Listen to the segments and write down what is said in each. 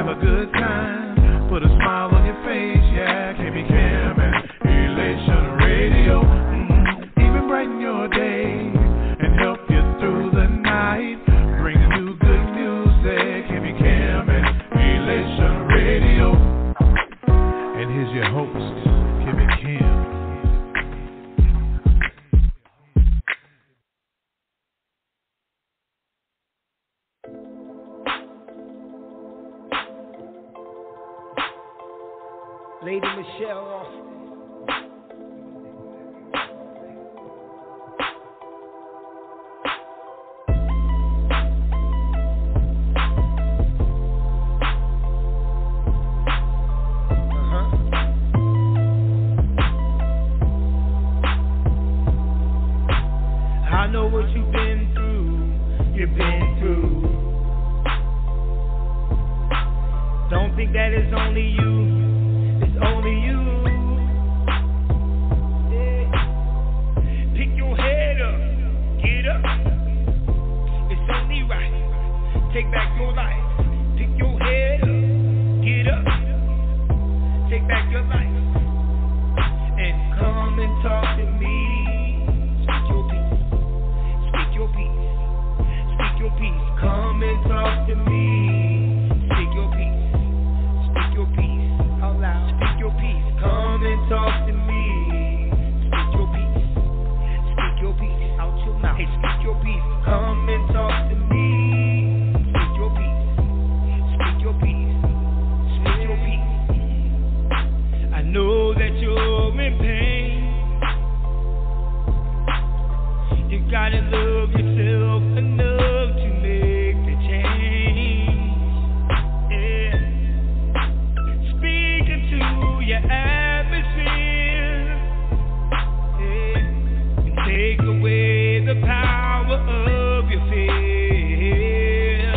a good time. Put a smile on your face, yeah. KB Cam and Elation Radio. Even brighten your day and help you through the night. Bringing you good music. KB Cam and Elation Radio. And here's your host, KB Cam. Lady Michelle Austin. I know what you've been through. Don't think that it's only you. Only you. Yeah. Pick your head up, get up. It's only right. Take back your life. Pick your head up, get up. Take back your life. And come and talk to me. Speak your peace. Speak your peace. Speak your peace. Come and talk to me. Speak your peace. Speak your peace. Out loud. Speak your peace. Come and talk to me. Speak your peace. Speak your peace. Out your mouth. Hey, speak your peace. Come and talk to me. Speak your peace. Speak your peace. Speak your peace. I know that you're in pain. You gotta love yourself enough to make the change. Yeah. Your atmosphere, yeah, and take away the power of your fear.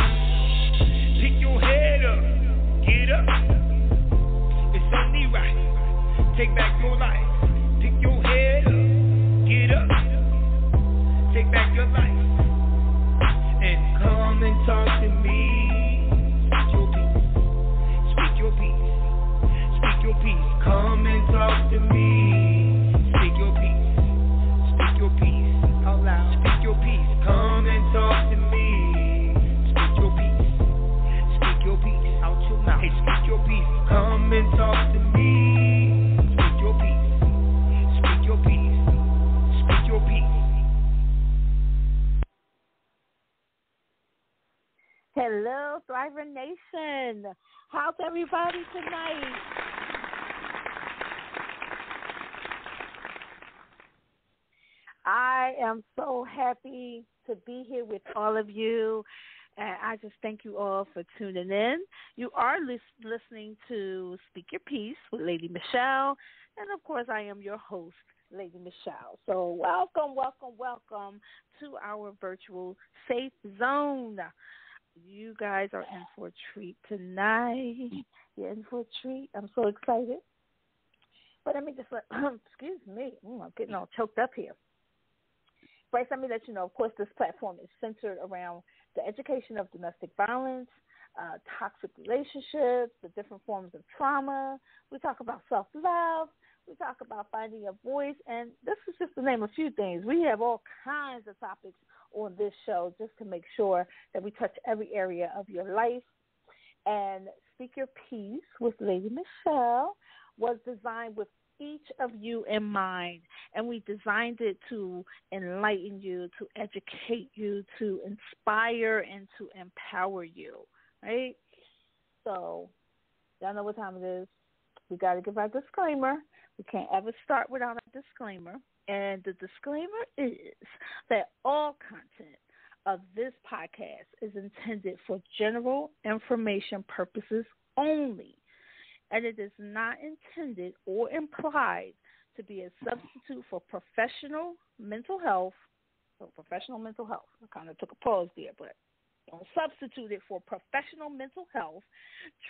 Pick your head up, get up. It's only right. Take back your life. Pick your head up, get up. Take back your life and come and talk to me. Speak your peace. Speak your peace. Speak your peace, come and talk to me. Speak your peace, speak your peace, out loud. Speak your peace, come and talk to me. Speak your peace, speak your peace, out your mouth. Hey, speak your peace, come and talk to me. Speak your peace, speak your peace, speak your peace. Hello, Thriver Nation. How's everybody tonight? I am so happy to be here with all of you, and I just thank you all for tuning in. You are listening to Speak Your Peace with Lady Michelle, and of course I am your host, Lady Michelle. So welcome to our virtual safe zone. You guys are in for a treat tonight. You're in for a treat. I'm so excited. But let me just excuse me. I'm getting all choked up here. First, let me let you know, of course, this platform is centered around the education of domestic violence, toxic relationships, the different forms of trauma. We talk about self-love. We talk about finding a voice. And this is just to name a few things. We have all kinds of topics on this show just to make sure that we touch every area of your life. And Speak Your Peace with Lady Michelle was designed with each of you in mind, and we designed it to enlighten you, to educate you, to inspire, and to empower you, right? So, y'all know what time it is. We got to give our disclaimer. We can't ever start without a disclaimer, and the disclaimer is that all content of this podcast is intended for general information purposes only, and it is not intended or implied to be a substitute for professional mental health. So professional mental health. I kind of took a pause there, but don't substitute it for professional mental health,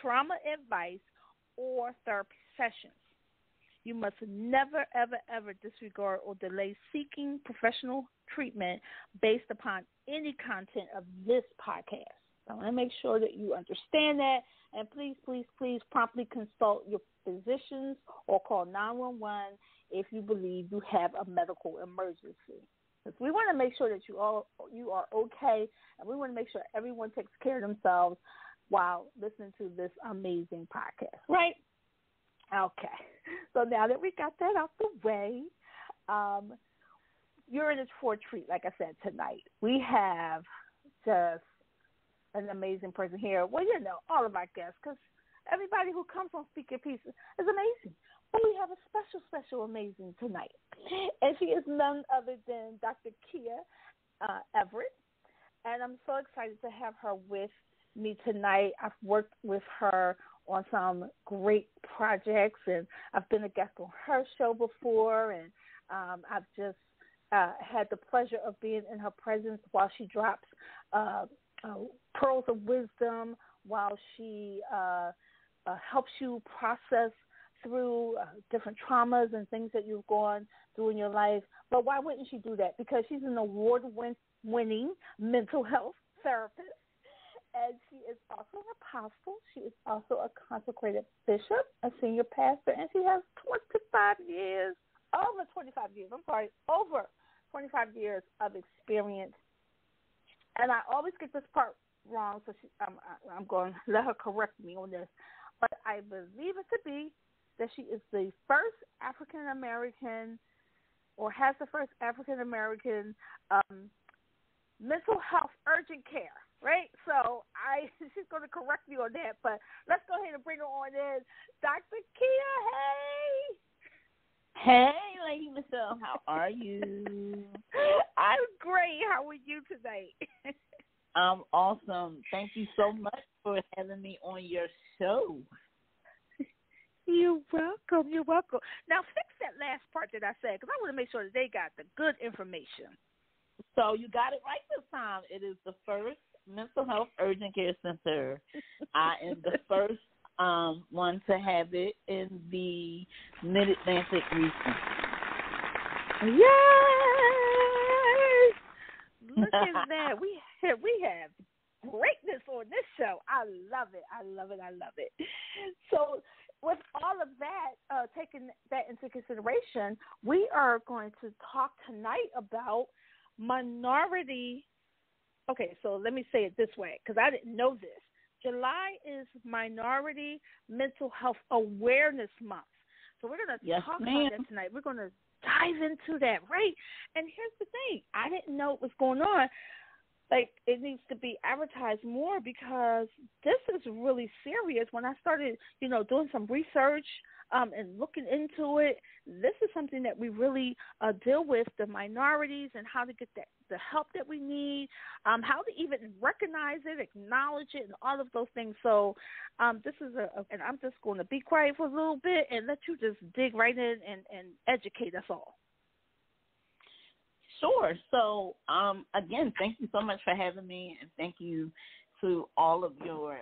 trauma advice, or therapy sessions. You must never, ever, ever disregard or delay seeking professional treatment based upon any content of this podcast. I want to make sure that you understand that. And please, please, please promptly consult your physicians or call 911 if you believe you have a medical emergency. Because we want to make sure that you are okay, and we want to make sure everyone takes care of themselves while listening to this amazing podcast, right? Okay. So now that we got that out the way, you're in it for a treat, like I said, tonight. We have just an amazing person here. Well, you know, all of our guests, because everybody who comes on Speak Your Piece is amazing. But we have a special, special amazing tonight. And she is none other than Dr. Kia Everett. And I'm so excited to have her with me tonight. I've worked with her on some great projects, and I've been a guest on her show before, and I've just had the pleasure of being in her presence while she drops pearls of wisdom, while she helps you process through different traumas and things that you've gone through in your life. But why wouldn't she do that? Because she's an award-winning mental health therapist, and she is also an apostle. She is also a consecrated bishop, a senior pastor, and she has over 25 years of experience. And I always get this part wrong, so I'm going to let her correct me on this. But I believe it to be that she is the first African-American, or has the first African-American mental health urgent care, right? So she's going to correct me on that, but let's go ahead and bring her on in. Dr. Kia, hey! Hey, Lady Michelle, how are you? I'm great. How are you tonight? I'm awesome. Thank you so much for having me on your show. You're welcome. You're welcome. Now, fix that last part that I said, because I want to make sure that they got the good information. So you got it right this time. It is the first mental health urgent care center. I am the first one to have it in the Mid-Atlantic region. Yay! Look at that. We have greatness on this show. I love it. I love it. I love it. So with all of that, taking that into consideration, we are going to talk tonight about minority. Okay, so let me say it this way, because I didn't know this. July is Minority Mental Health Awareness Month. So we're going to talk about that tonight. We're going to dive into that, right? And here's the thing. I didn't know what was going on. Like, it needs to be advertised more, because this is really serious. When I started, doing some research and looking into it, this is something that we really deal with, the minorities, and how to get the help that we need, how to even recognize it, acknowledge it, and all of those things. So this is and I'm just going to be quiet for a little bit and let you just dig right in and educate us all. Sure. So, again, thank you so much for having me, and thank you to all of your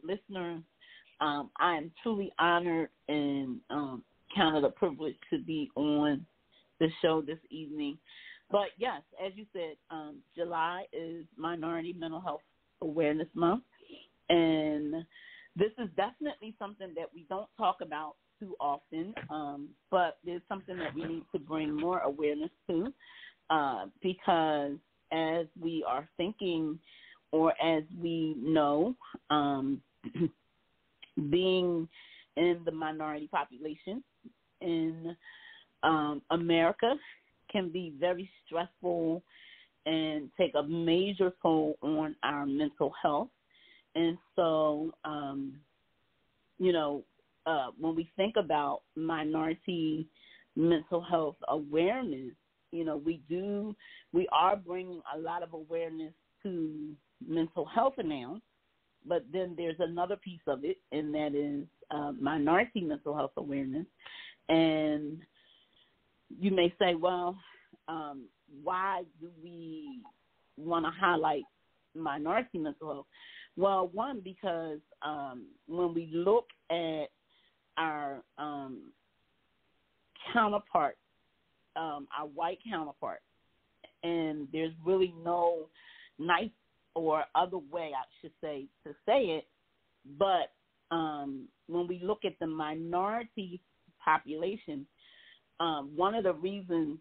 listeners. I am truly honored and count it a privilege to be on the show this evening. But, yes, as you said, July is Minority Mental Health Awareness Month, and this is definitely something that we don't talk about too often, but it's something that we need to bring more awareness to. Because as we are thinking, or as we know, being in the minority population in America can be very stressful and take a major toll on our mental health. And so, when we think about minority mental health awareness, we are bringing a lot of awareness to mental health now, but then there's another piece of it, and that is minority mental health awareness. And you may say, well, why do we want to highlight minority mental health? Well, one, because when we look at our counterpart, our white counterpart, and there's really no nice or other way, I should say, to say it. But when we look at the minority population, one of the reasons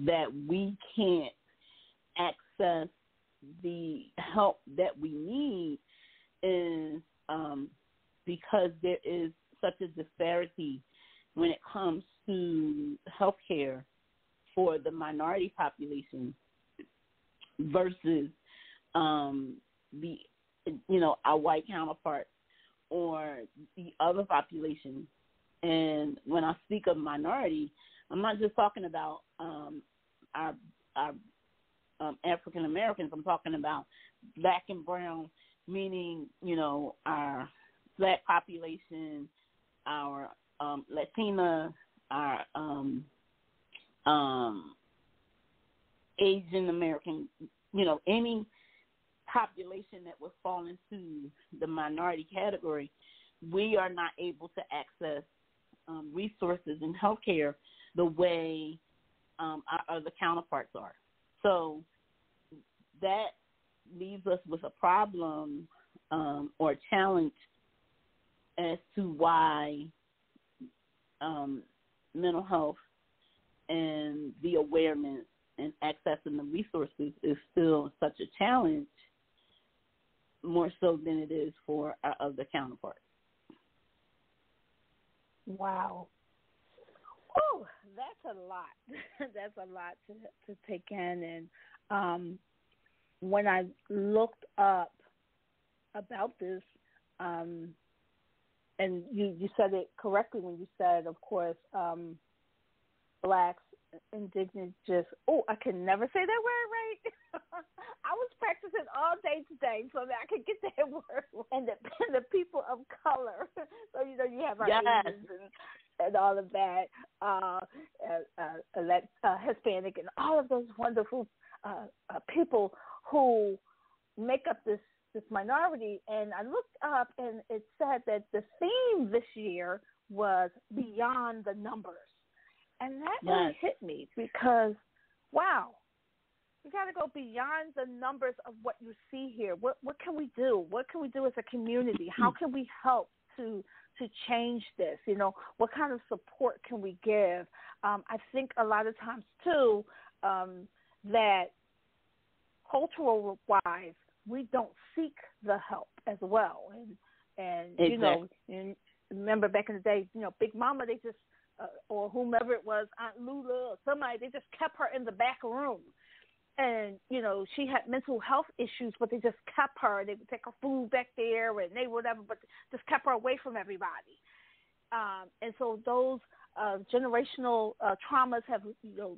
that we can't access the help that we need is because there is such a disparity when it comes to health care for the minority population versus our white counterparts or the other population. And when I speak of minority, I'm not just talking about our African Americans. I'm talking about black and brown, meaning, our black population, our Latina, our Asian American, any population that would fall into the minority category, we are not able to access resources in healthcare the way our other counterparts are. So that leaves us with a problem or a challenge as to why mental health and the awareness and accessing the resources is still such a challenge, more so than it is for our other counterparts. Wow. Oh, that's a lot. That's a lot to take in. And when I looked up about this, and you said it correctly when you said, of course, blacks, indigenous, I can never say that word right. I was practicing all day today so that I could get that word. And the people of color. So, you have our Asians and all of that, Hispanic and all of those wonderful people who make up this minority. And I looked up and it said that the theme this year was Beyond the Numbers. And that really hit me because, wow, you got to go beyond the numbers of what you see here. What can we do? What can we do as a community? How can we help to change this? What kind of support can we give? I think a lot of times, too, that cultural-wise, we don't seek the help as well. And exactly. And remember back in the day, Big Mama, they just, or whomever it was, Aunt Lula or somebody, they just kept her in the back room. And, she had mental health issues, but they just kept her. They would take her food back there and they whatever, but just kept her away from everybody. And so those generational traumas have,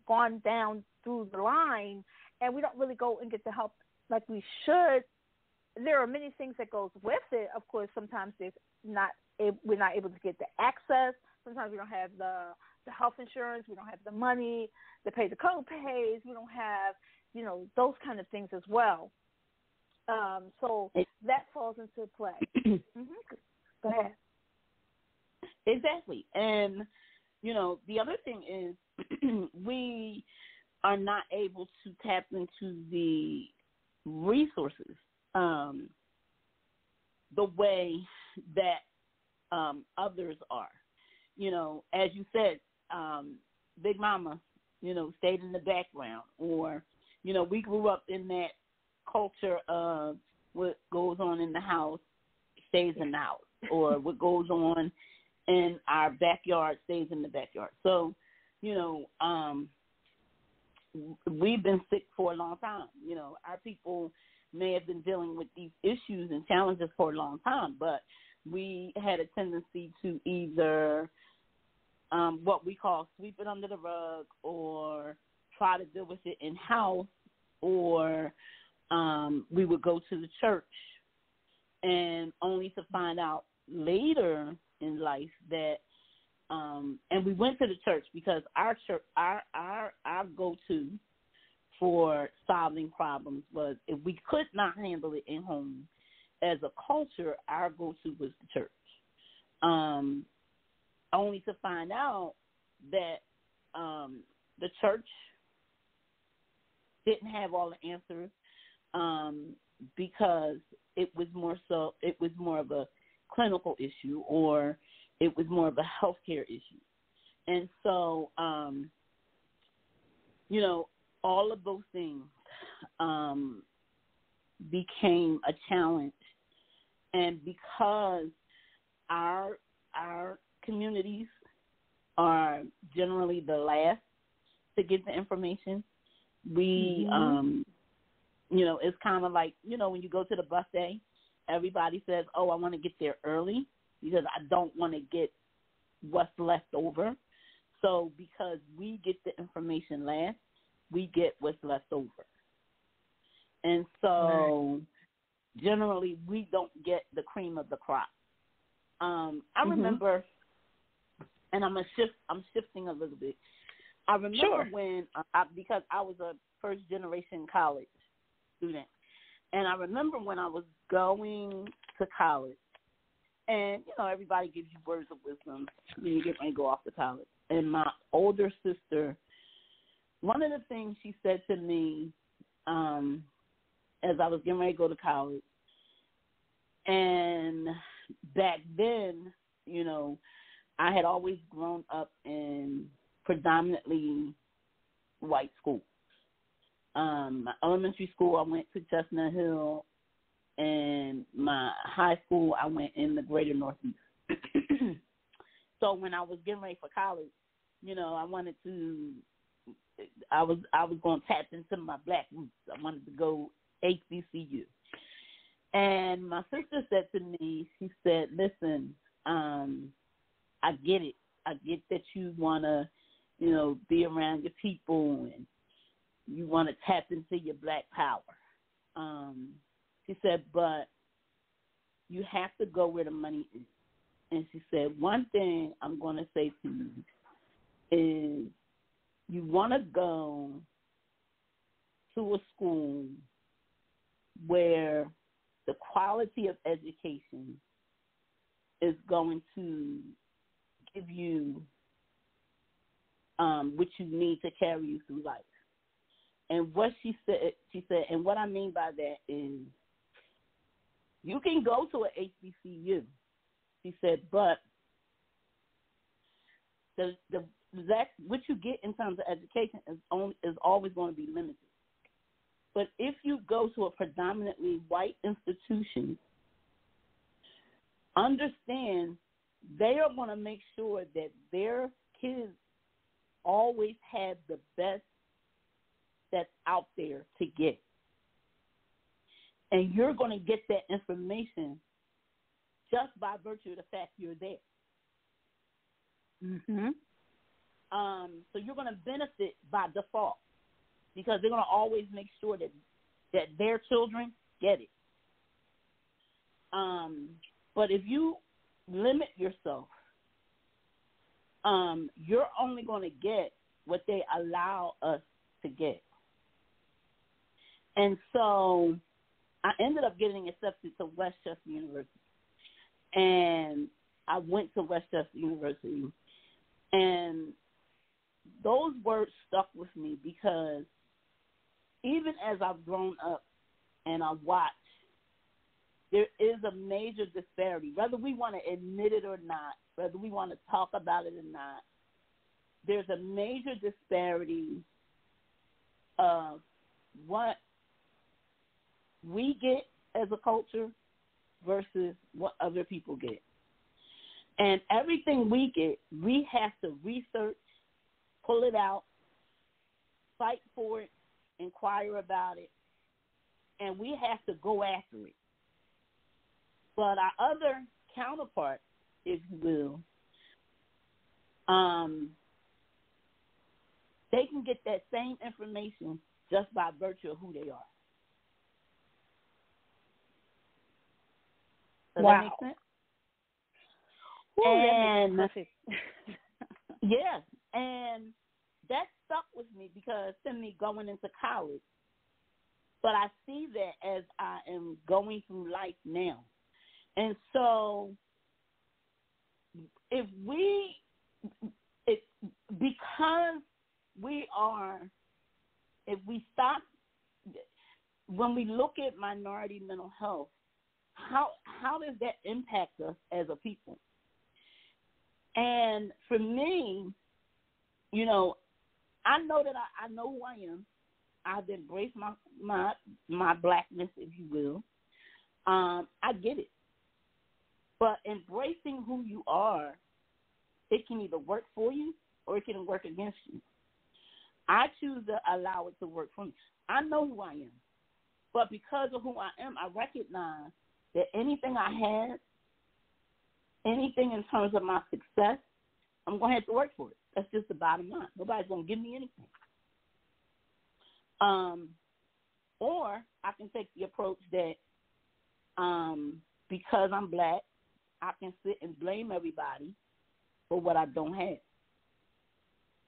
gone down through the line, and we don't really go and get the help like we should. There are many things that goes with it. Of course, sometimes we're not able to get the access. Sometimes we don't have the health insurance. We don't have the money to pay the co-pays. We don't have, those kind of things as well. So that falls into play. Go ahead. Exactly. And, the other thing is we are not able to tap into the resources the way that others are. As you said, Big Mama, stayed in the background, or, we grew up in that culture of what goes on in the house stays in the house, or what goes on in our backyard stays in the backyard. So, we've been sick for a long time. Our people may have been dealing with these issues and challenges for a long time, but we had a tendency to either what we call sweep it under the rug, or try to deal with it in-house, or we would go to the church, and only to find out later in life that and we went to the church because our church, our go-to for solving problems was, if we could not handle it in home as a culture, our go-to was the church. Only to find out that the church didn't have all the answers. because it was more of a clinical issue, or it was more of a healthcare issue. And so, all of those things became a challenge. And because our communities are generally the last to get the information, we, it's kind of like, when you go to the buffet, everybody says, oh, I want to get there early because I don't want to get what's left over. So because we get the information last, we get what's left over. And so generally we don't get the cream of the crop. I remember, and I'm shifting a little bit. I remember when, because I was a first generation college student, and I remember when I was going to college, and everybody gives you words of wisdom when you get ready to go off to college. And my older sister, one of the things she said to me as I was getting ready to go to college, and back then, I had always grown up in predominantly white schools. My elementary school, I went to Chestnut Hill, and my high school, I went in the greater Northeast. So when I was getting ready for college, I was going to tap into my black roots. I wanted to go HBCU. And my sister said to me, she said, listen, I get it. I get that you want to, be around your people and you want to tap into your black power. She said, but you have to go where the money is. And she said, one thing I'm going to say to you is you want to go to a school where the quality of education is going to give you what you need to carry you through life. And what she said, and what I mean by that is you can go to an HBCU, she said, but that what you get in terms of education is always going to be limited. But if you go to a predominantly white institution, understand they are going to make sure that their kids always have the best that's out there to get. And you're going to get that information just by virtue of the fact you're there. So you're going to benefit by default because they're going to always make sure that their children get it. But if you limit yourself, you're only going to get what they allow us to get. And so I ended up getting accepted to Westchester University. And I went to Westchester University. And those words stuck with me because even as I've grown up and I watch, there is a major disparity, whether we want to admit it or not, whether we want to talk about it or not. There's a major disparity of what we get as a culture versus what other people get. And everything we get, we have to research, pull it out, fight for it, inquire about it, and we have to go after it. But our other counterparts, if you will, they can get that same information just by virtue of who they are. Does that make sense? Ooh, and that makes perfect. Yes, and that stuck with me because to me going into college, but I see that as I am going through life now. And so because we are, if we stop, when we look at minority mental health, how does that impact us as a people? And for me, you know, I know that I know who I am. I've embraced my blackness, if you will. I get it. But embracing who you are, it can either work for you or it can work against you. I choose to allow it to work for me. I know who I am. But because of who I am, I recognize that anything I have, anything in terms of my success, I'm going to have to work for it. That's just the bottom line. Nobody's going to give me anything. Or I can take the approach that because I'm black, I can sit and blame everybody for what I don't have.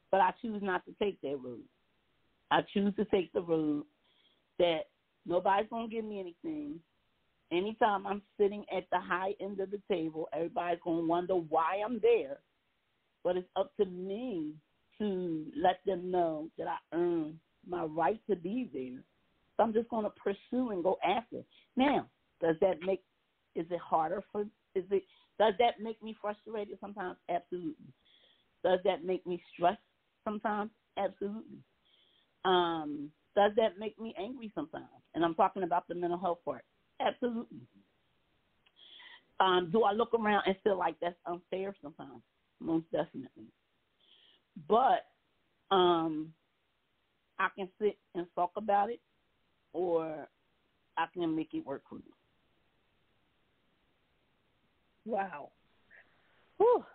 But I choose not to take that road. I choose to take the road that nobody's going to give me anything. Anytime I'm sitting at the high end of the table, everybody's going to wonder why I'm there. But it's up to me to let them know that I earn my right to be there. So I'm just going to pursue and go after it. Now, does that make me frustrated sometimes? Absolutely. Does that make me stressed sometimes? Absolutely. Does that make me angry sometimes? And I'm talking about the mental health part. Absolutely. Do I look around and feel like that's unfair sometimes? Most definitely. But I can sit and talk about it, or I can make it work for me. Wow. Whew.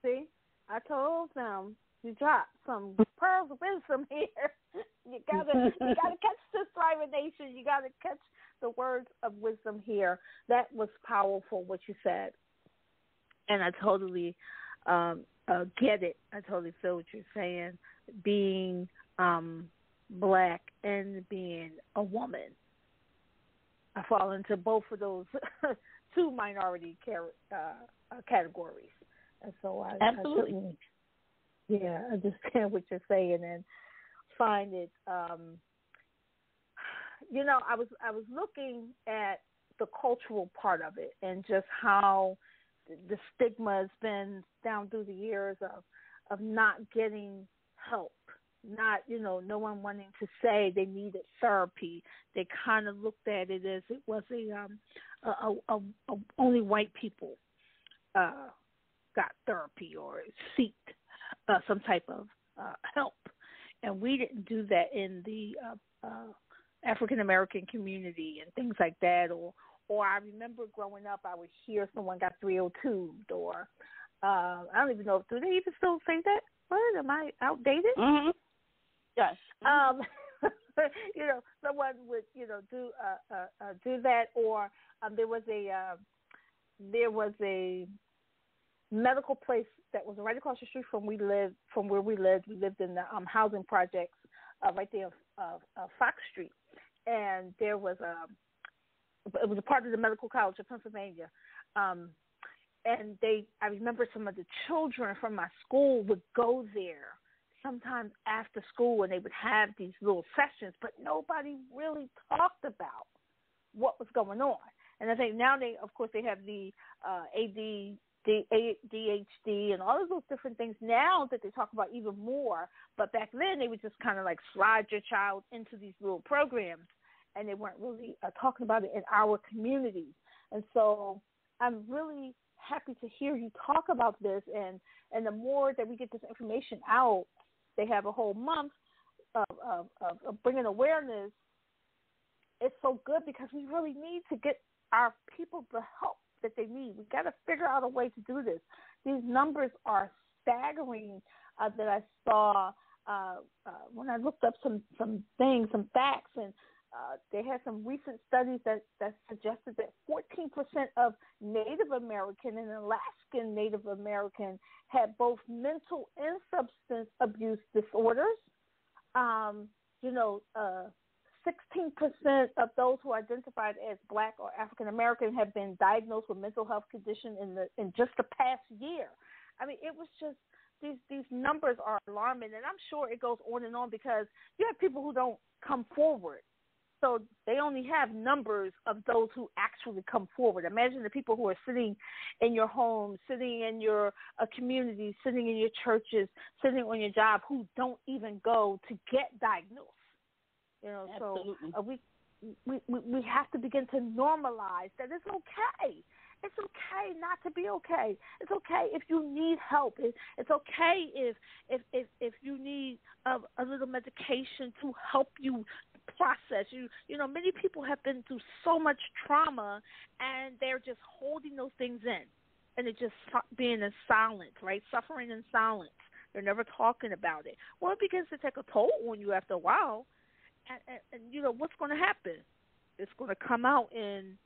See, I told them you dropped some pearls of wisdom here. You gotta catch this Thriver Nation. You gotta catch the words of wisdom here. That was powerful what you said, and I totally get it. I totally feel what you're saying. Being black and being a woman, I fall into both of those two minority categories, and so I absolutely. I understand what you're saying and find it. You know, I was looking at the cultural part of it and just how the stigma has been down through the years of not getting help, not, you know, no one wanting to say they needed therapy. They kind of looked at it as it was a only white people got therapy or seeked some type of help, and we didn't do that in the African American community and things like that. Or I remember growing up, I would hear someone got 302'd, or I don't even know, do they even still say that word? Am I outdated? Mm-hmm. Yes. You know, someone would, you know, do that, or there was a medical place that was right across the street from where we lived. We lived in the housing projects right there of Fox Street, and it was a part of the Medical College of Pennsylvania. And I remember some of the children from my school would go there sometimes after school, and they would have these little sessions, but nobody really talked about what was going on. And I think now they have the ADHD and all of those different things now that they talk about even more. But back then they would just kind of like slide your child into these little programs, and they weren't really talking about it in our communities. And so I'm really happy to hear you talk about this, and the more that we get this information out, they have a whole month of bringing awareness. It's so good because we really need to get our people the help that they need. We've got to figure out a way to do this. These numbers are staggering that I saw when I looked up some things, some facts, and they had some recent studies that suggested that 14% of Native American and Alaskan Native American had both mental and substance abuse disorders. 16% of those who identified as Black or African American have been diagnosed with mental health condition in just the past year. I mean, it was just these numbers are alarming, and I'm sure it goes on and on because you have people who don't come forward So they only have numbers of those who actually come forward. Imagine the people who are sitting in your home, sitting in your community, sitting in your churches, sitting on your job, who don't even go to get diagnosed. Absolutely. So we have to begin to normalize that it's okay. It's okay not to be okay. It's okay if you need help. It's okay if you need a little medication to help you process. Many people have been through so much trauma, and they're just holding those things in, and they're just being in silence, right? Suffering in silence. They're never talking about it. Well, it begins to take a toll on you after a while, and what's going to happen? It's going to come out in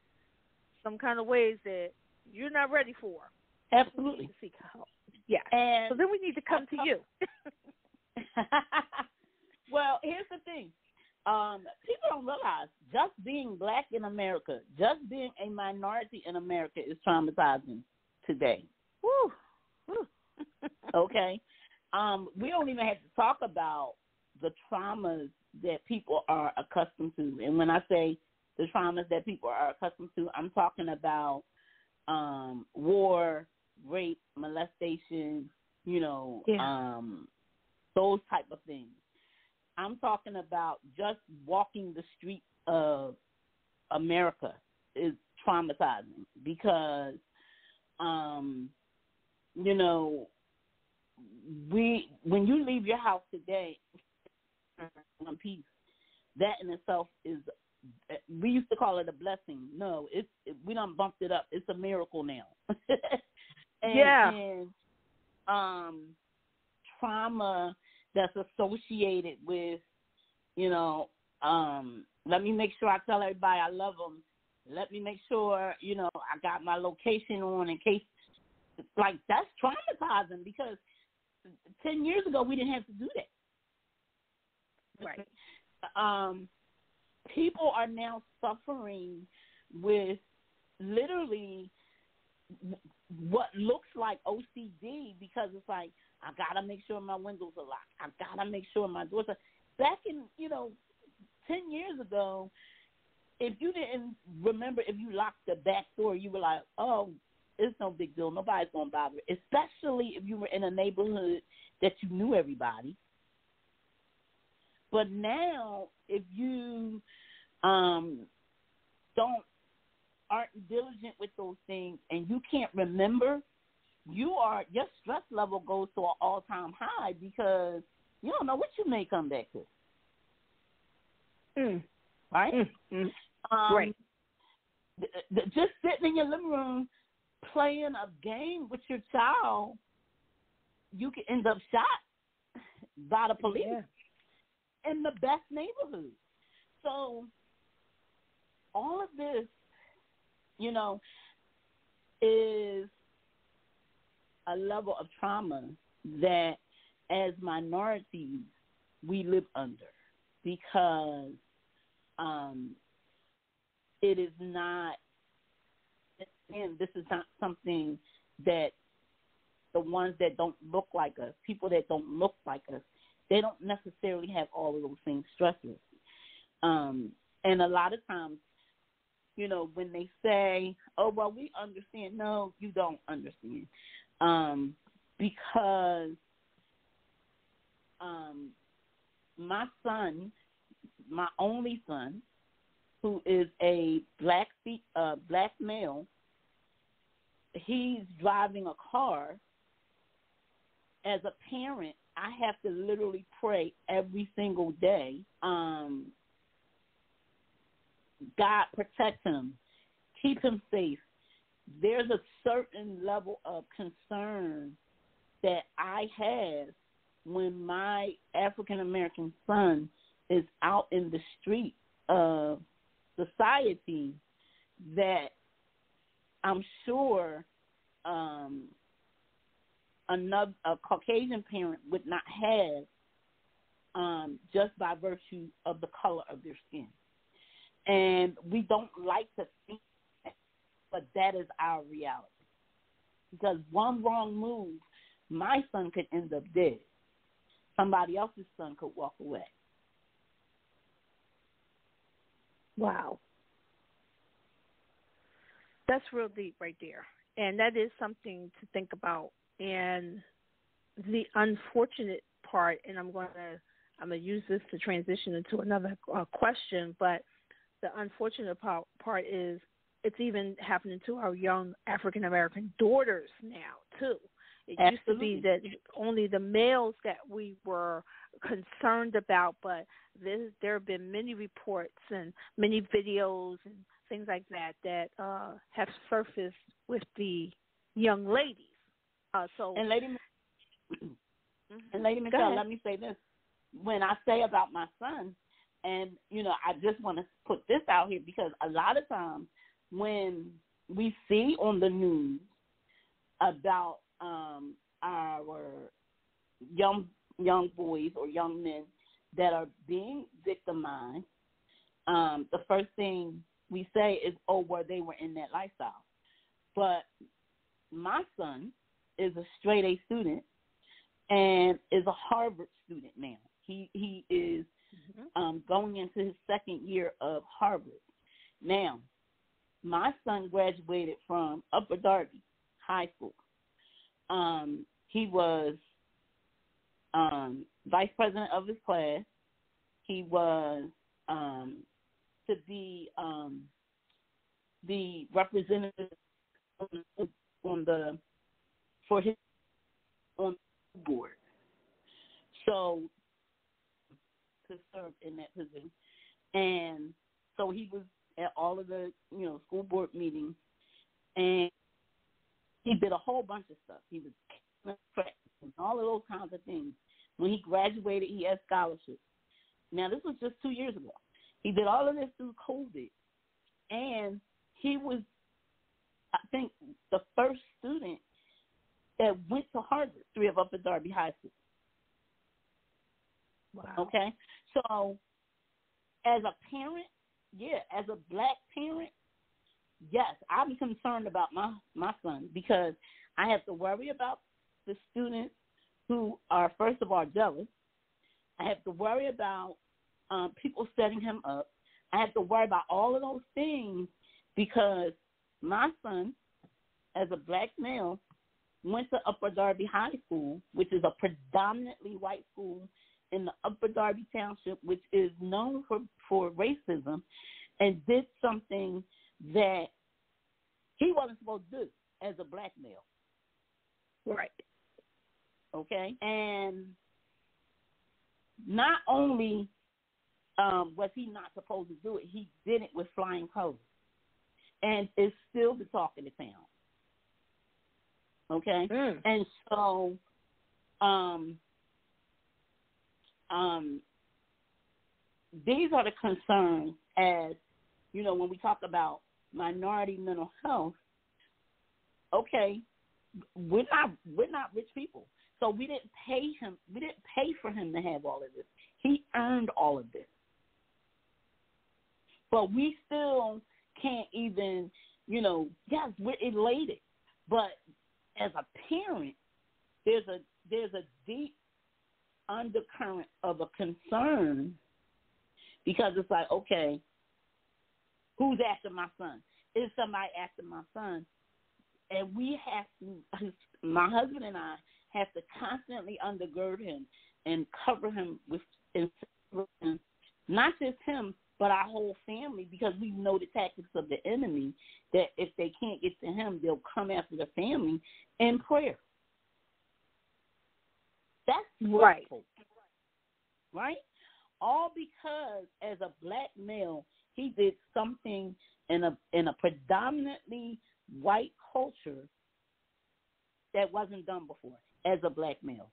some kind of ways that you're not ready for. Absolutely. You need to seek help. Yeah. And so then we need to come to you. Well, here's the thing. People don't realize just being black in America, just being a minority in America is traumatizing today. Woo. Woo. Okay? We don't even have to talk about the traumas that people are accustomed to. And when I say the traumas that people are accustomed to, I'm talking about war, rape, molestation, those type of things. I'm talking about just walking the streets of America is traumatizing because, when you leave your house today, one piece, that in itself is, we used to call it a blessing. No, we done bumped it up. It's a miracle now. And trauma that's associated with, let me make sure I tell everybody I love them. Let me make sure, I got my location on in case, like, that's traumatizing because 10 years ago we didn't have to do that. Right. People are now suffering with literally what looks like OCD because it's like, I got to make sure my windows are locked. I got to make sure my doors are. Back in, 10 years ago, if you didn't remember if you locked the back door, you were like, oh, it's no big deal. Nobody's going to bother. Especially if you were in a neighborhood that you knew everybody. But now, if you aren't diligent with those things and you can't remember, your stress level goes to an all-time high because you don't know what you may come back to. Right? Right. Just sitting in your living room playing a game with your child, you could end up shot by the police in the best neighborhood. So all of this, is a level of trauma that as minorities we live under because it is not, and this is not something that the ones that don't look like us, people that don't look like us, they don't necessarily have all of those same stresses. And a lot of times, when they say, oh, well, we understand. No, you don't understand. Because my son, my only son, who is a black male, he's driving a car. As a parent, I have to literally pray every single day. God protect him, keep him safe. There's a certain level of concern that I have when my African-American son is out in the street of society that I'm sure a Caucasian parent would not have just by virtue of the color of their skin. And we don't like to think that, but that is our reality. Because one wrong move, my son could end up dead. Somebody else's son could walk away. Wow. That's real deep right there. And that is something to think about. And the unfortunate part, and I'm gonna use this to transition into another question, but the unfortunate part is it's even happening to our young African American daughters now too. It Absolutely. used to be that only the males that we were concerned about, but there have been many reports and many videos and things like that have surfaced with the young ladies. And Lady Michelle, let me say this. When I say about my son, and, I just want to put this out here because a lot of times when we see on the news about our young boys or young men that are being victimized, the first thing we say is, oh, well, they were in that lifestyle. But my son is a straight A student and is a Harvard student now. He is going into his second year of Harvard. Now, my son graduated from Upper Darby High School. He was vice president of his class. He was to be the representative on the board. So to serve in that position, and so he was at all of the school board meetings, and he did a whole bunch of stuff. He was and all of those kinds of things. When he graduated, he had scholarships. Now, this was just 2 years ago. He did all of this through COVID, and he was, I think, the first student that went to Harvard, 3 of Upper Darby High School. Wow. Okay? So, as a parent, as a black parent, yes, I'm concerned about my son because I have to worry about the students who are, first of all, jealous. I have to worry about people setting him up. I have to worry about all of those things because my son, as a black male, went to Upper Darby High School, which is a predominantly white school in the Upper Darby Township, which is known for racism, and did something that he wasn't supposed to do as a black male. Right. Okay? And not only was he not supposed to do it, he did it with flying colors. And it's still the talk of the town. Okay? And so these are the concerns as, when we talk about minority mental health. Okay, we're not rich people. So we didn't pay him. We didn't pay for him to have all of this. He earned all of this. But we still can't even, yes, we're elated. But as a parent, there's a deep undercurrent of a concern because it's like, okay, who's after my son? Is somebody after my son? And we have to, my husband and I have to constantly undergird him and cover him with, not just him, but our whole family, because we know the tactics of the enemy, that if they can't get to him, they'll come after the family in prayer. That's right. Hurtful, right? All because as a black male, he did something in a predominantly white culture that wasn't done before as a black male.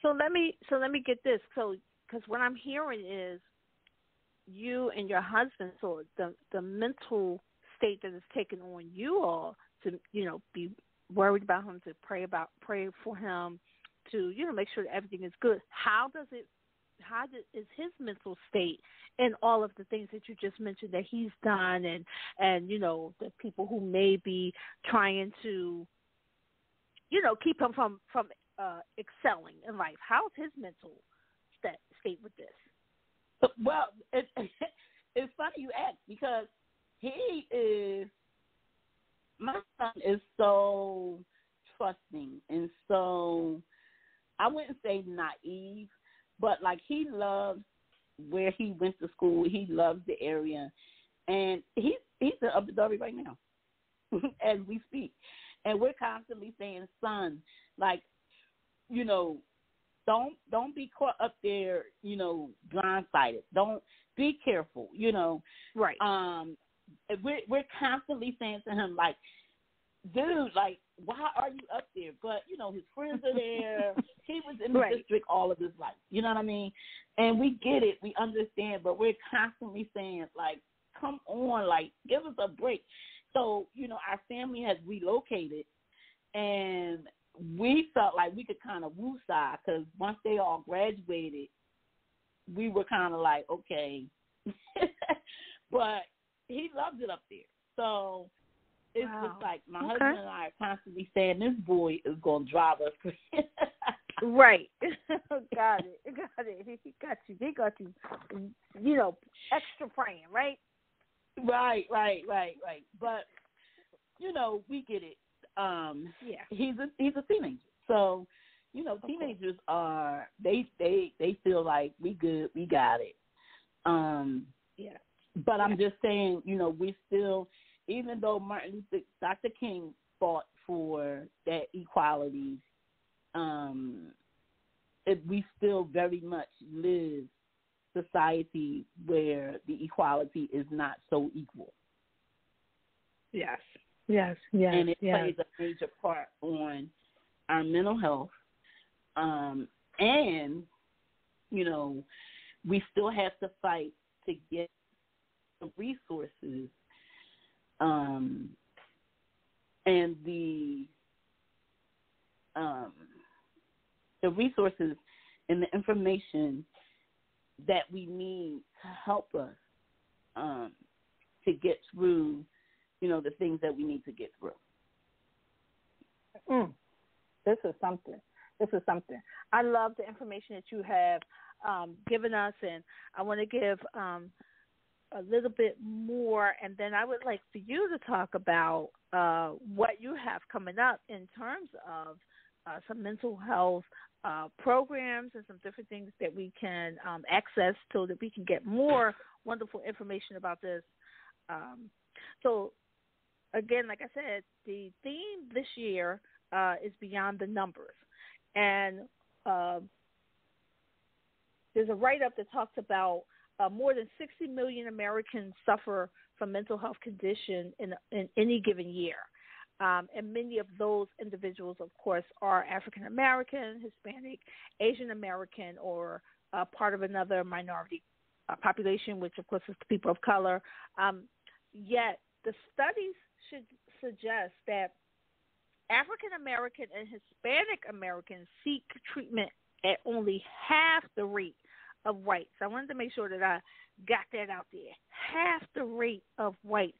So let me get this. So because what I'm hearing is you and your husband, so the mental state that is taken on you all to be worried about him, to pray for him, to make sure that everything is good. How is his mental state in all of the things that you just mentioned that he's done, and the people who may be trying to keep him from excelling in life? How's his mental state with this? Well, it's funny you ask because my son is so trusting and so, I wouldn't say naive, but like he loves where he went to school. He loves the area, and he's in Abu Dhabi right now as we speak. And we're constantly saying, son, like, you know, don't be caught up there, you know, blindsided. Don't be careful, you know. Right. We're constantly saying to him, like, dude, like, why are you up there? But, you know, his friends are there. He was in the district all of his life. You know what I mean? And we get it. We understand. But we're constantly saying, like, come on, like, give us a break. So, you know, our family has relocated, and we felt like we could kind of woo-side because once they all graduated, we were kind of like, okay. But he loves it up there. So it's just like my husband and I are constantly saying, this boy is going to drive us crazy. Right. Got it. He got you, you know, extra praying, right? Right. But, you know, we get it. He's a teenager. So, you know, teenagers are, they feel like we good, we got it. But I'm just saying, you know, we still, even though Dr. King fought for that equality, we still very much live society where the equality is not so equal. Yes. And it plays a major part on our mental health. And, you know, we still have to fight to get the resources and the resources and the information that we need to help us to get through, you know, the things that we need to get through. This is something. I love the information that you have given us, and I want to give a little bit more, and then I would like for you to talk about what you have coming up in terms of some mental health programs and some different things that we can access so that we can get more wonderful information about this. So, again, like I said, the theme this year is Beyond the Numbers. And there's a write-up that talks about more than 60 million Americans suffer from mental health condition in any given year. And many of those individuals, of course, are African American, Hispanic, Asian American, or part of another minority population, which, of course, is the people of color. Yet the studies should suggest that African American and Hispanic Americans seek treatment at only half the rate of whites. I wanted to make sure that I got that out there. Half the rate of whites,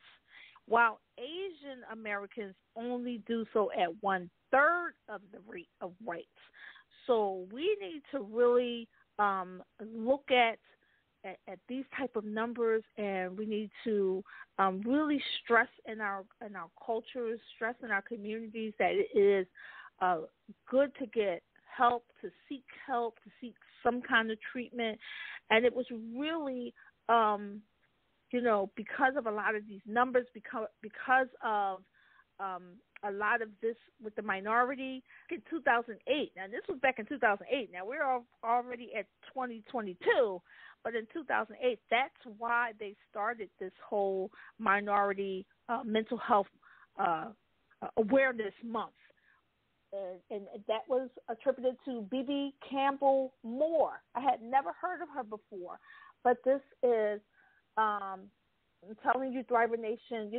while Asian Americans only do so at 1/3 of the rate of whites. So we need to really look at these type of numbers, and we need to really stress in our cultures, stress in our communities that it is good to get help, to seek some kind of treatment. And it was really, because of a lot of these numbers, because of a lot of this with the minority in 2008. Now, this was back in 2008. Now, we're already at 2022. But in 2008, that's why they started this whole minority mental health awareness month. And that was attributed to B.B. Campbell Moore. I had never heard of her before. But this is, I'm telling you, Thriver Nation,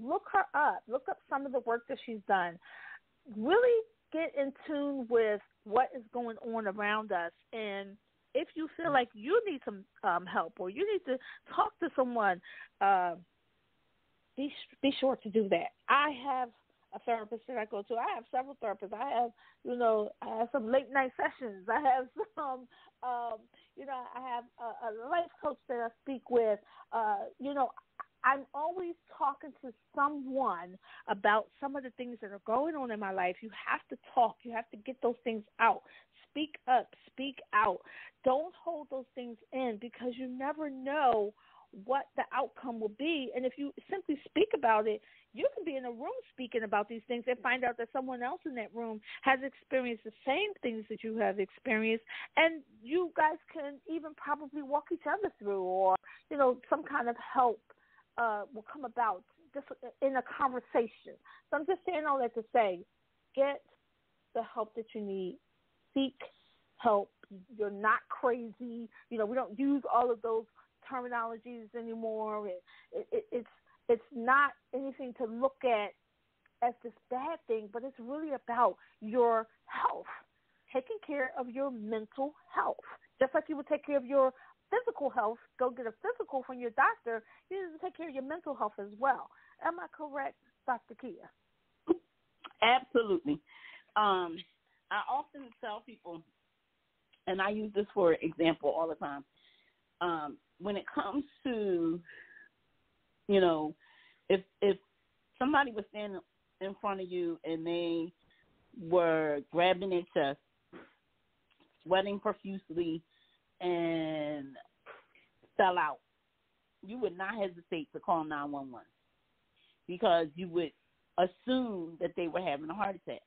look her up. Look up some of the work that she's done. Really get in tune with what is going on around us. And if you feel like you need some help or you need to talk to someone, be sure to do that. I have a therapist that I go to. I have several therapists. I have some late night sessions. I have some, I have a life coach that I speak with. I'm always talking to someone about some of the things that are going on in my life. You have to talk. You have to get those things out. Speak up. Speak out. Don't hold those things in, because you never know what the outcome will be. And if you simply speak about it, you can be in a room speaking about these things and find out that someone else in that room has experienced the same things that you have experienced, and you guys can even probably walk each other through, or, some kind of help will come about just in a conversation. So I'm just saying all that to say, get the help that you need. Seek help. You're not crazy. We don't use all of those terminologies anymore. It's not anything to look at as this bad thing, but it's really about your health, taking care of your mental health. Just like you would take care of your physical health, go get a physical from your doctor, you need to take care of your mental health as well. Am I correct, Dr. Kia? Absolutely. I often tell people, and I use this for example all the time, when it comes to, if somebody was standing in front of you and they were grabbing their chest, sweating profusely, and fell out, you would not hesitate to call 911, because you would assume that they were having a heart attack.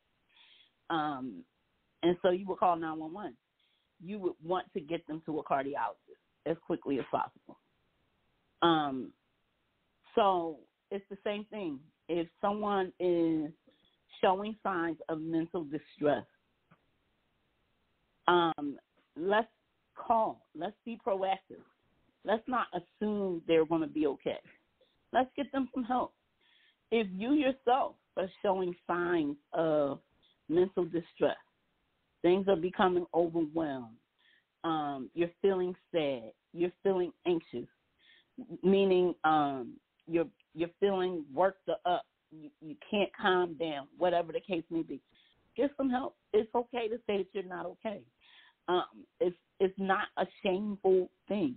And so you would call 911. You would want to get them to a cardiologist as quickly as possible. So it's the same thing. If someone is showing signs of mental distress, let's call. Let's be proactive. Let's not assume they're going to be okay. Let's get them some help. If you yourself are showing signs of mental distress, things are becoming overwhelmed, you're feeling sad, you're feeling anxious, meaning you're feeling worked up, you can't calm down, whatever the case may be, get some help. It's okay to say that you're not okay. It's not a shameful thing.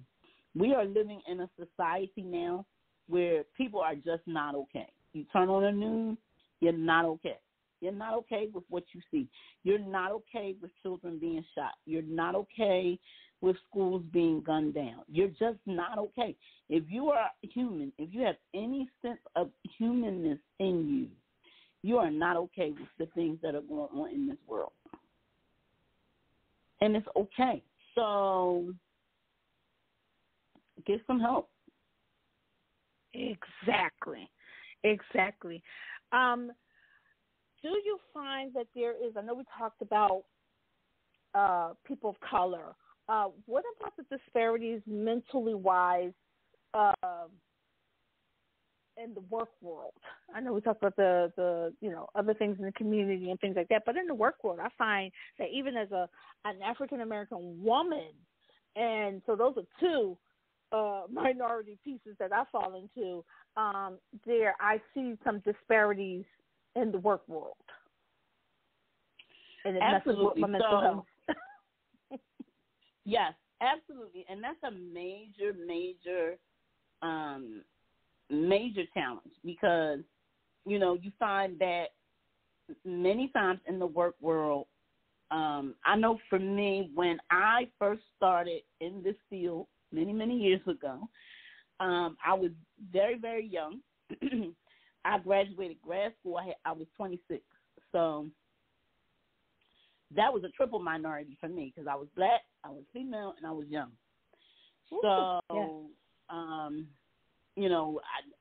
We are living in a society now where people are just not okay. You turn on the news, you're not okay. You're not okay with what you see. You're not okay with children being shot. You're not okay with schools being gunned down. You're just not okay. If you are human, if you have any sense of humanness in you, you are not okay with the things that are going on in this world. And it's okay. So get some help. Exactly. Do you find that there is, I know we talked about people of color. What about the disparities mentally wise in the work world? I know we talked about the other things in the community and things like that, but in the work world, I find that even as an African American woman, and so those are two minority pieces that I fall into, there I see some disparities in the work world. And it messes with my mental health. Yes, absolutely. And that's a major challenge, because, you find that many times in the work world, I know for me, when I first started in this field many, many years ago, I was very, very young. I graduated grad school. I was 26. So that was a triple minority for me, because I was black, I was female, and I was young. So,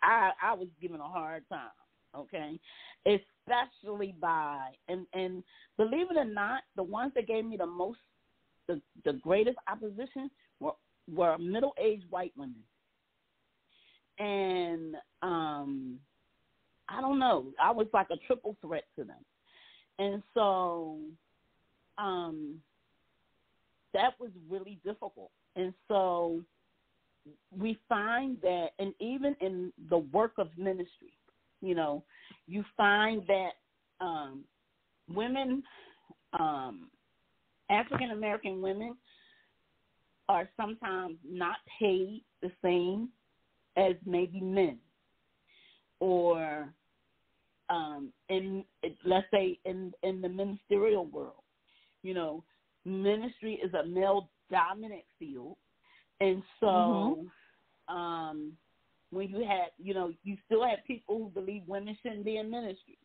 I was given a hard time, okay, especially by, and believe it or not, the ones that gave me the greatest opposition were middle-aged white women. And I don't know, I was like a triple threat to them. And so that was really difficult. And so we find that, and even in the work of ministry, you find that women, African American women, are sometimes not paid the same as maybe men, or let's say in the ministerial world. Ministry is a male dominant field, and so when you have, you still have people who believe women shouldn't be in ministry.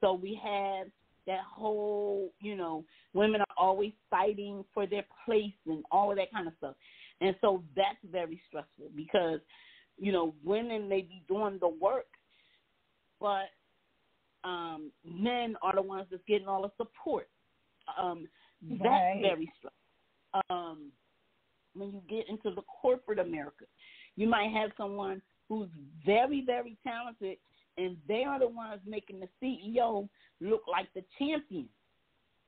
So we have that whole, women are always fighting for their place and all of that kind of stuff. And so that's very stressful because, women may be doing the work, but men are the ones that's getting all the support. That's very stressful. When you get into the corporate America, you might have someone who's very, very talented, and they are the ones making the CEO look like the champion.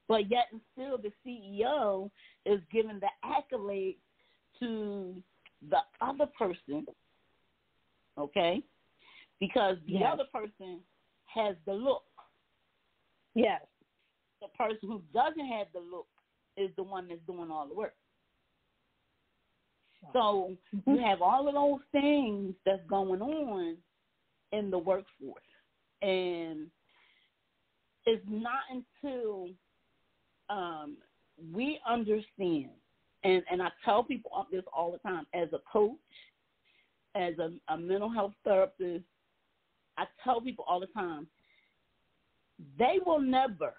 But yet and still the CEO is giving the accolades to the other person, okay? Because the other person has the look. Yes. The person who doesn't have the look is the one that's doing all the work. So you have all of those things that's going on in the workforce. And it's not until we understand, and I tell people this all the time, as a coach, as a mental health therapist, I tell people all the time, they will never,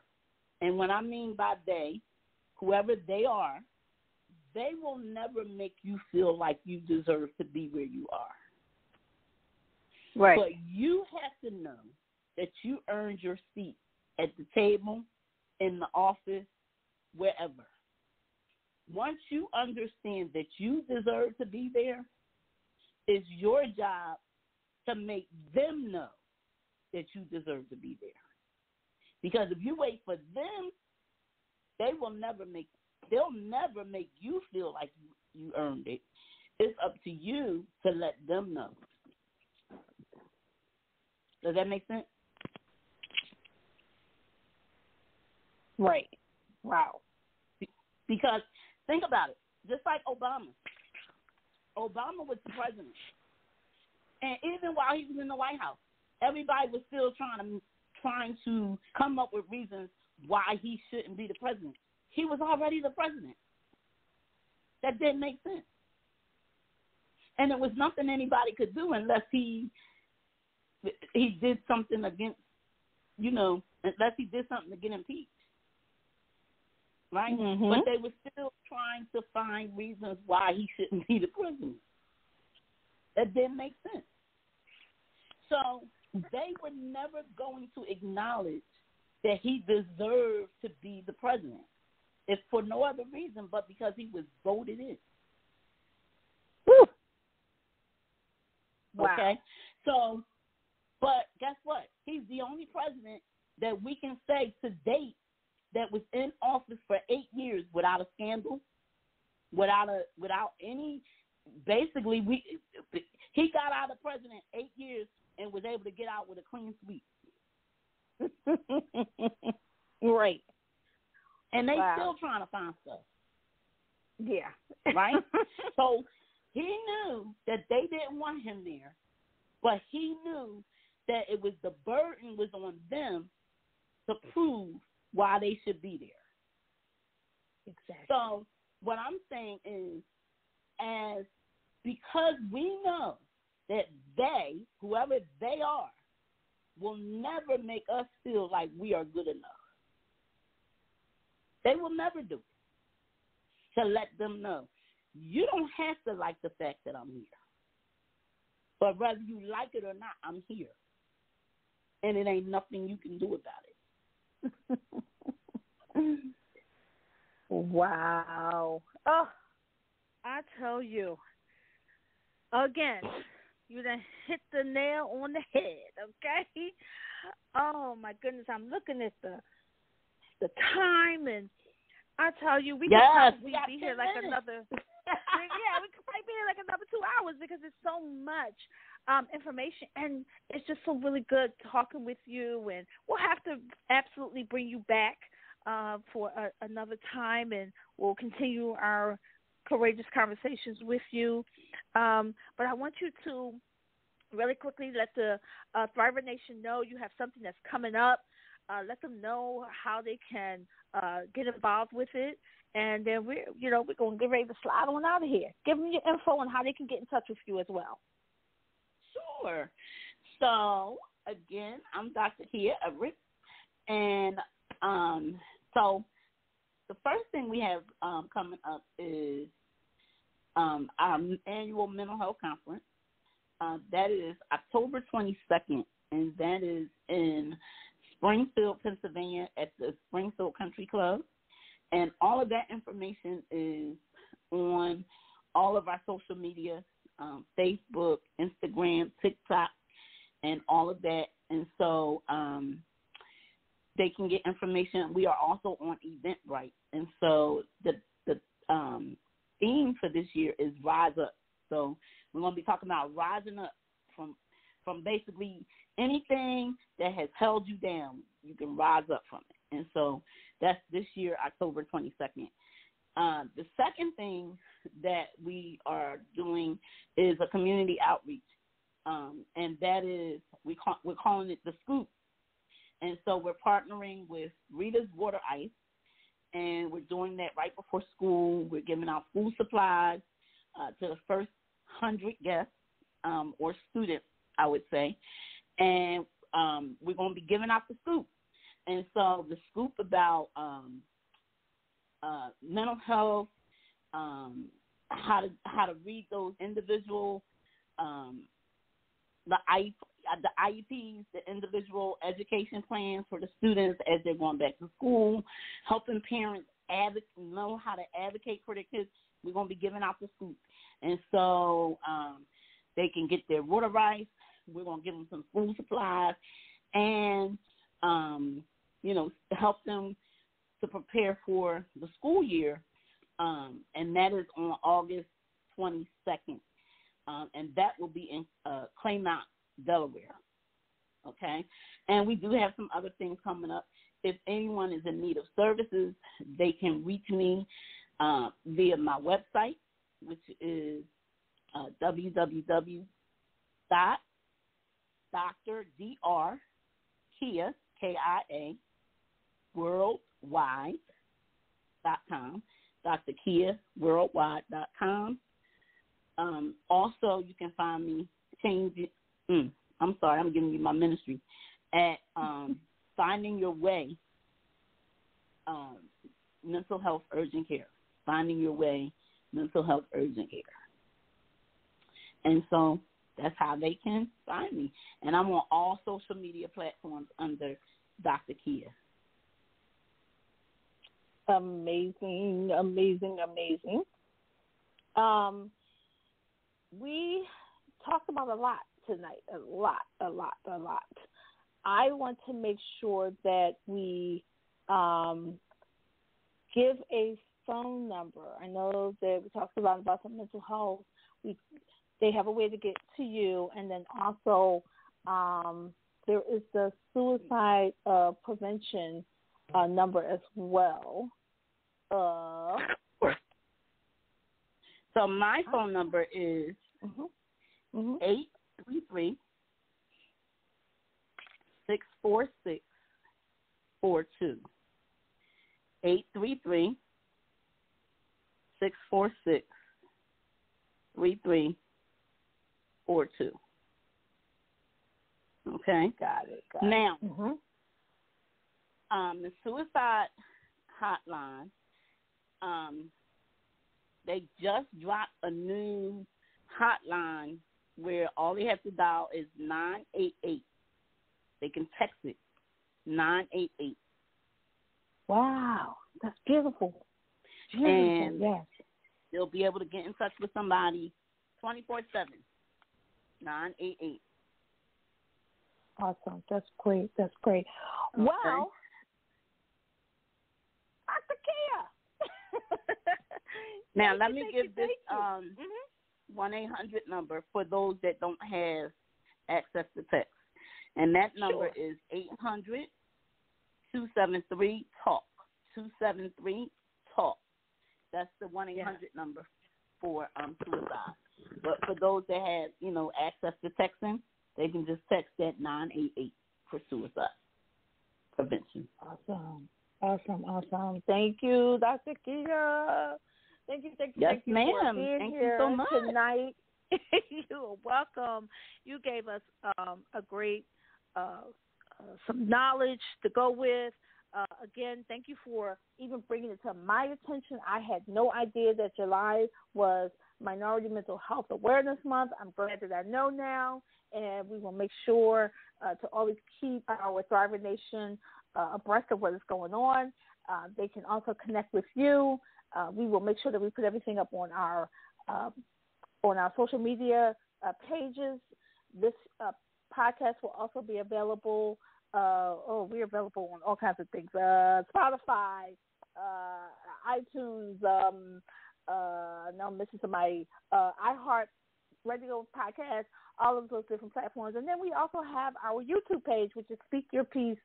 and when I mean by they, whoever they are, they will never make you feel like you deserve to be where you are. Right. But you have to know that you earned your seat at the table, in the office, wherever. Once you understand that you deserve to be there, it's your job to make them know that you deserve to be there. Because if you wait for them, they'll never make you feel like you earned it. It's up to you to let them know. Does that make sense? Right. Wow. Because think about it. Just like Obama. Obama was the president. And even while he was in the White House, everybody was still trying to come up with reasons why he shouldn't be the president. He was already the president. That didn't make sense. And there was nothing anybody could do unless he did something against, unless he did something to get impeached. Right? Mm-hmm. But they were still trying to find reasons why he shouldn't be the president. That didn't make sense. So they were never going to acknowledge that he deserved to be the president. If for no other reason but because he was voted in. Woo. Wow. Okay? So, but guess what? He's the only president that we can say to date that was in office for 8 years without a scandal, without any, basically, he got out of president 8 years and was able to get out with a clean sweep. Right. And they still trying to find stuff. Yeah. Right? So he knew that they didn't want him there, but he knew that it was the burden was on them to prove why they should be there. Exactly. So what I'm saying is, because we know that they, whoever they are, will never make us feel like we are good enough. They will never do it. To let them know, you don't have to like the fact that I'm here. But whether you like it or not, I'm here. And it ain't nothing you can do about it. Wow. Oh, I tell you, again, you done hit the nail on the head, okay? Oh, my goodness, I'm looking at the time, and I tell you, we could probably be here like another. Yeah, we could probably be like another 2 hours because it's so much information, and it's just so really good talking with you. And we'll have to absolutely bring you back for another time, and we'll continue our courageous conversations with you. But I want you to really quickly let the Thriver Nation know you have something that's coming up. Let them know how they can get involved with it, and then we're going to get ready to slide on out of here. Give them your info on how they can get in touch with you as well. Sure. So again, I'm Dr. Kia Everett, and so the first thing we have coming up is our annual mental health conference. That is October 22nd, and that is in Springfield, Pennsylvania at the Springfield Country Club. And all of that information is on all of our social media, Facebook, Instagram, TikTok, and all of that. And so they can get information. We are also on Eventbrite. And so the theme for this year is Rise Up. So we're going to be talking about rising up from basically anything that has held you down. You can rise up from it. And so that's this year, October 22nd. The second thing that we are doing is a community outreach, and that is we're calling it The Scoop. And so we're partnering with Rita's Water Ice, and we're doing that right before school. We're giving out food supplies to the first 100 guests or students, I would say, and we're going to be giving out the scoop. And so the scoop about mental health, how to read those individual the IEPs, the individual education plans for the students as they're going back to school, helping parents know how to advocate for their kids. We're going to be giving out the scoop. And so they can get their water rights. We're going to give them some food supplies and, help them to prepare for the school year. And that is on August 22nd. And that will be in Claymont, Delaware. Okay? And we do have some other things coming up. If anyone is in need of services, they can reach me via my website, which is www.drdrkia, K-I-A, worldwide.com, drkiaworldwide.com. Also, you can find me, I'm giving you my ministry, at Finding Your Way, Mental Health Urgent Care. Finding Your Way, Mental Health Urgent Care. And so that's how they can find me. And I'm on all social media platforms under Dr. Kia. Amazing, amazing, amazing. We talked about a lot tonight, a lot. I want to make sure that we give a phone number. I know that we talked about the mental health. They have a way to get to you, and then also there is the suicide prevention number as well. So my phone number is 833-646-42. 833-646-3342. Okay? Got it. Now, the suicide hotline, they just dropped a new hotline where all they have to dial is 988. They can text it, 988. Wow, that's beautiful. And yes. They'll be able to get in touch with somebody 24/7, 988. Awesome. That's great. Okay. Well, Dr. Kia. Now, let me give this 1-800 number for those that don't have access to text. And that number is 800-273-TALK. 273-TALK. That's the 1-800 number for suicide. But for those that have, access to texting, they can just text that 988 for suicide prevention. Awesome. Thank you, Dr. Kia. Thank you yes, for ma'am. being Thank here you so much. tonight. You're welcome. You gave us a great some knowledge to go with. Again, thank you for even bringing it to my attention. I had no idea that July was Minority Mental Health Awareness Month. I'm glad that I know now, and we will make sure to always keep our Thriver Nation abreast of what is going on. They can also connect with you. We will make sure that we put everything up on our social media pages. This podcast will also be available. We're available on all kinds of things. Spotify, iTunes, no, I'm missing somebody, iHeart Radio Podcast, all of those different platforms. And then we also have our YouTube page, which is Speak Your Piece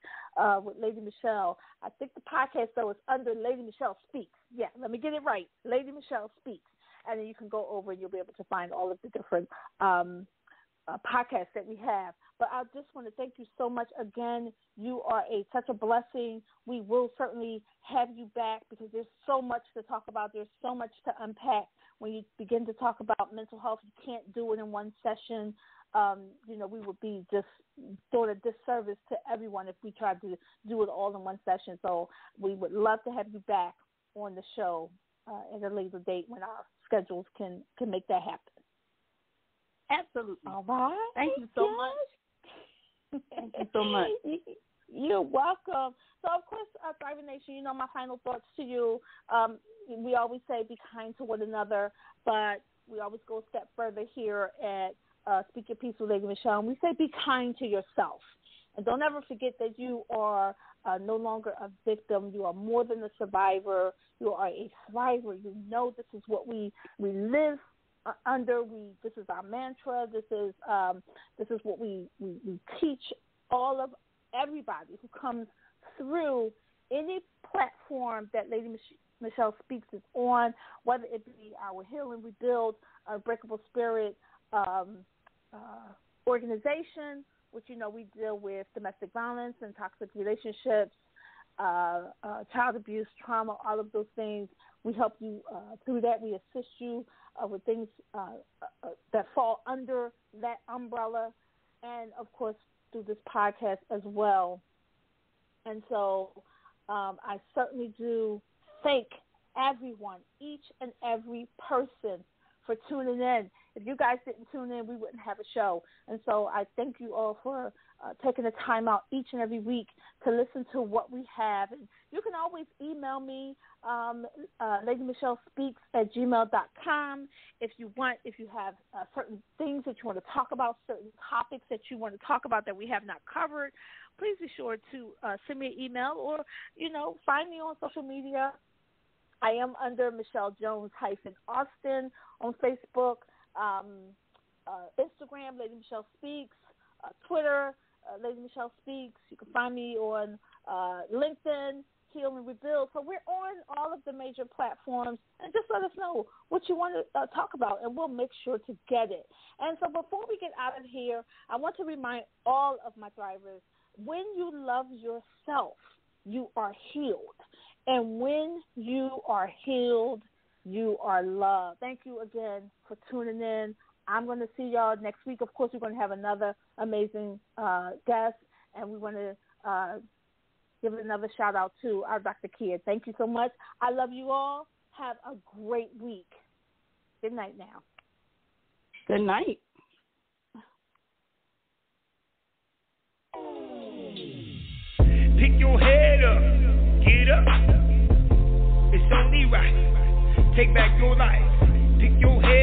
with Lady Michelle. I think the podcast, though, is under Lady Michelle Speaks. Yeah, let me get it right. Lady Michelle Speaks. And then you can go over and you'll be able to find all of the different podcasts that we have. But I just want to thank you so much again. You are such a blessing. We will certainly have you back because there's so much to talk about. There's so much to unpack. When you begin to talk about mental health, you can't do it in one session. We would be just doing a disservice to everyone if we tried to do it all in one session. So we would love to have you back on the show at a later date when our schedules can make that happen. Absolutely. All right. Thank you so much. Thank you so much. You're welcome. So, of course, Thriver Nation, my final thoughts to you. We always say be kind to one another, but we always go a step further here at Speak Your Piece with Lady Michelle. And we say be kind to yourself. And don't ever forget that you are no longer a victim. You are more than a survivor. You are a thriver. You know this is what we live under. This is our mantra. This is what we teach all of everybody who comes through any platform that Lady Michelle Speaks is on, whether it be our Heal and Rebuild Unbreakable Spirit organization, which we deal with domestic violence and toxic relationships, child abuse, trauma, all of those things. We help you through that. We assist you with things that fall under that umbrella, and, of course, through this podcast as well. And so I certainly do thank everyone, each and every person, for tuning in. If you guys didn't tune in, we wouldn't have a show. And so I thank you all for taking the time out each and every week to listen to what we have. And you can always email me, LadyMichelleSpeaks@gmail.com, if you have certain things that you want to talk about, certain topics that you want to talk about that we have not covered. Please be sure to send me an email or, find me on social media. I am under Michelle Jones-Austin on Facebook, Instagram, Lady Michelle Speaks, Twitter, Lady Michelle Speaks. You can find me on LinkedIn, Heal and Rebuild. So we're on all of the major platforms, and just let us know what you want to talk about, and we'll make sure to get it. And so before we get out of here, I want to remind all of my thrivers, when you love yourself, you are healed. And when you are healed, you are loved. Thank you again for tuning in. I'm going to see y'all next week. Of course, we're going to have another amazing guest, and we want to give another shout-out to our Dr. Kia. Thank you so much. I love you all. Have a great week. Good night now. Good night. Pick your head up. Get up. It's only right. Take back your life. Pick your head